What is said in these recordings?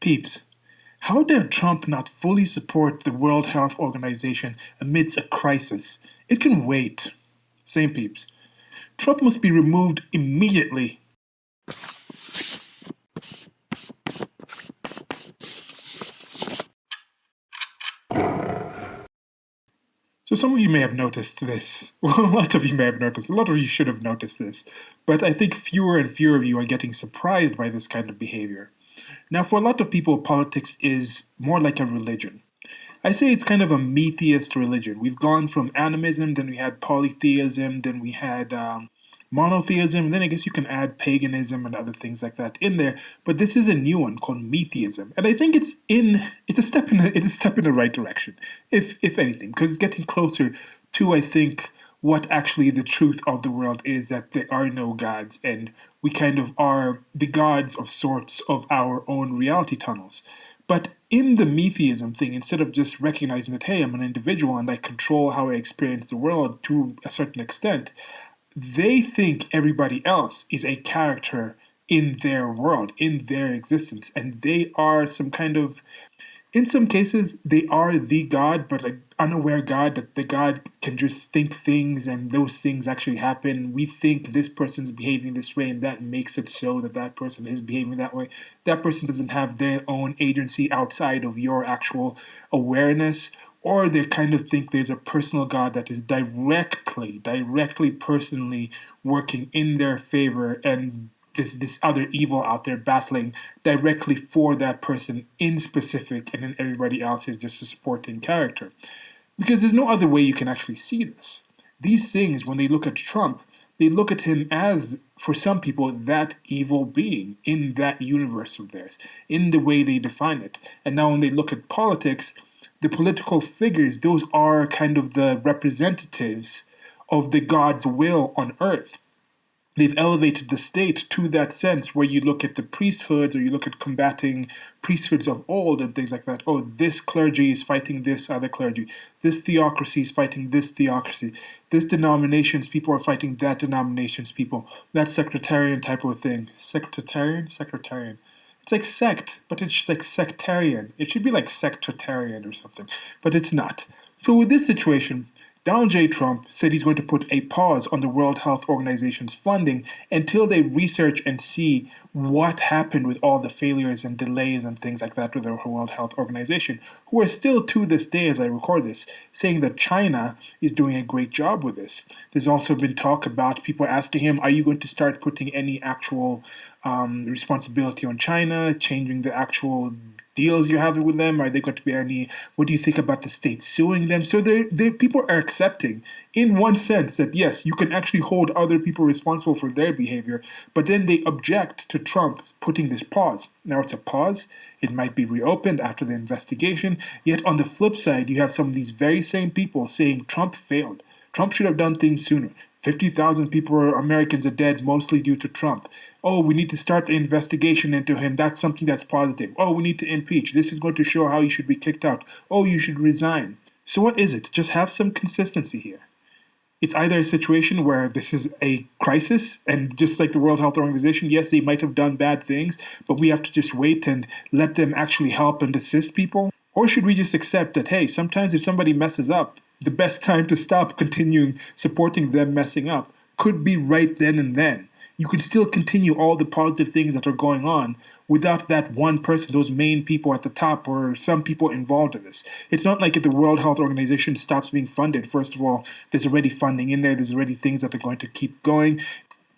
Peeps, how dare Trump not fully support the World Health Organization amidst a crisis? It can wait. Same peeps. Trump must be removed immediately. So some of you may have noticed this. Well, a lot of you may have noticed. A lot of you should have noticed this. But I think fewer and fewer of you are getting surprised by this kind of behavior. Now, for a lot of people, politics is more like a religion. I say it's kind of a metheist religion. We've gone from animism, then we had polytheism, then we had monotheism, and then I guess you can add paganism and other things like that in there. But this is a new one called metheism, and I think it's a step in the right direction, if anything, because it's getting closer to, I think, what actually the truth of the world is, that there are no gods, and we kind of are the gods of sorts of our own reality tunnels. But in the metheism thing, instead of just recognizing that, hey, I'm an individual and I control how I experience the world to a certain extent, they think everybody else is a character in their world, in their existence, and they are some kind of, in some cases, they are the God, but an unaware God, that the God can just think things and those things actually happen. We think this person's behaving this way, and that makes it so that that person is behaving that way. That person doesn't have their own agency outside of your actual awareness, or they kind of think there's a personal God that is directly, personally working in their favor, and this other evil out there battling directly for that person in specific, and then everybody else is just a supporting character. Because there's no other way you can actually see this. These things, when they look at Trump, they look at him as, for some people, that evil being in that universe of theirs, in the way they define it. And now when they look at politics, the political figures, those are kind of the representatives of the God's will on earth. They've elevated the state to that sense where you look at the priesthoods, or you look at combating priesthoods of old and things like that. Oh, this clergy is fighting this other clergy. This theocracy is fighting this theocracy. This denomination's people are fighting that denomination's people. That sectarian type of thing. Sectarian? Sectarian. It's like sect, but it's like sectarian. It should be like sectarian or something, but it's not. So with this situation, Donald J. Trump said he's going to put a pause on the World Health Organization's funding until they research and see what happened with all the failures and delays and things like that with the World Health Organization, who are still to this day, as I record this, saying that China is doing a great job with this. There's also been talk about people asking him, are you going to start putting any actual responsibility on China, changing the actual deals you're having with them? Are they going to be any? What do you think about the state suing them? So people are accepting, in one sense, that yes, you can actually hold other people responsible for their behavior, but then they object to Trump putting this pause. Now it's a pause. It might be reopened after the investigation. Yet on the flip side, you have some of these very same people saying Trump failed. Trump should have done things sooner. 50,000 people, Americans, are dead, mostly due to Trump. Oh, we need to start the investigation into him. That's something that's positive. Oh, we need to impeach. This is going to show how he should be kicked out. Oh, you should resign. So what is it? Just have some consistency here. It's either a situation where this is a crisis, and just like the World Health Organization, yes, they might have done bad things, but we have to just wait and let them actually help and assist people. Or should we just accept that, hey, sometimes if somebody messes up, the best time to stop continuing supporting them messing up could be right then and then. You can still continue all the positive things that are going on without that one person, those main people at the top, or some people involved in this. It's not like if the World Health Organization stops being funded. First of all, there's already funding in there. There's already things that are going to keep going.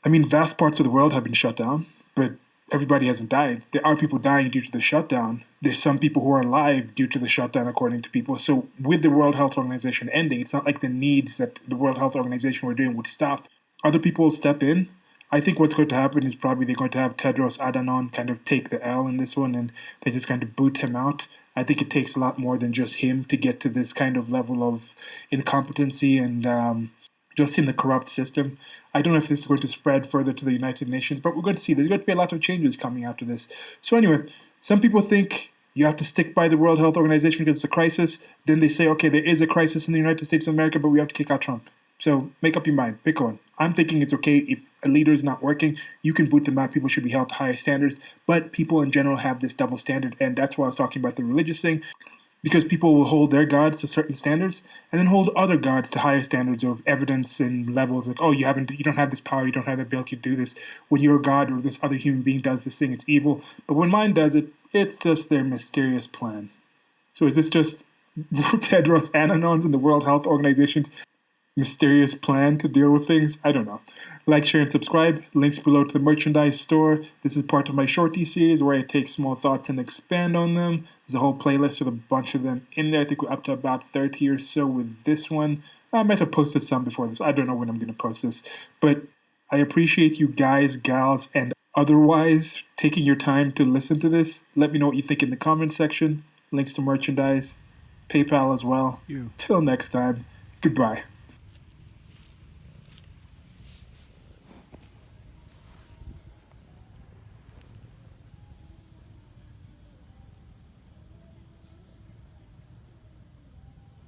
I mean, vast parts of the world have been shut down, but everybody hasn't died. There are people dying due to the shutdown. There's some people who are alive due to the shutdown, according to people. So with the World Health Organization ending, it's not like the needs that the World Health Organization were doing would stop. Other people will step in. I think what's going to happen is probably they're going to have Tedros Adhanom kind of take the L in this one, and they just kind of boot him out. I think it takes a lot more than just him to get to this kind of level of incompetency and just in the corrupt system. I don't know if this is going to spread further to the United Nations, but we're going to see. There's going to be a lot of changes coming after this. So anyway, some people think you have to stick by the World Health Organization because it's a crisis. Then they say, okay, there is a crisis in the United States of America, but we have to kick out Trump. So make up your mind. Pick one. I'm thinking it's okay if a leader is not working, you can boot them out. People should be held to higher standards. But people in general have this double standard, and that's why I was talking about the religious thing, because people will hold their gods to certain standards and then hold other gods to higher standards of evidence and levels. Like, oh, you don't have this power, you don't have the ability to do this. When your god or this other human being does this thing, it's evil. But when mine does it, it's just their mysterious plan. So is this just Tedros Adhanon's and the World Health Organization's mysterious plan to deal with things? I don't know. Like, share, and subscribe. Links below to the merchandise store. This is part of my shorty series where I take small thoughts and expand on them. There's a whole playlist with a bunch of them in there. I think we're up to about 30 or so with this one. I might have posted some before this. I don't know when I'm going to post this. But I appreciate you guys, gals, and otherwise taking your time to listen to this. Let me know what you think in the comment section. Links to merchandise, PayPal as well. Till next time, goodbye.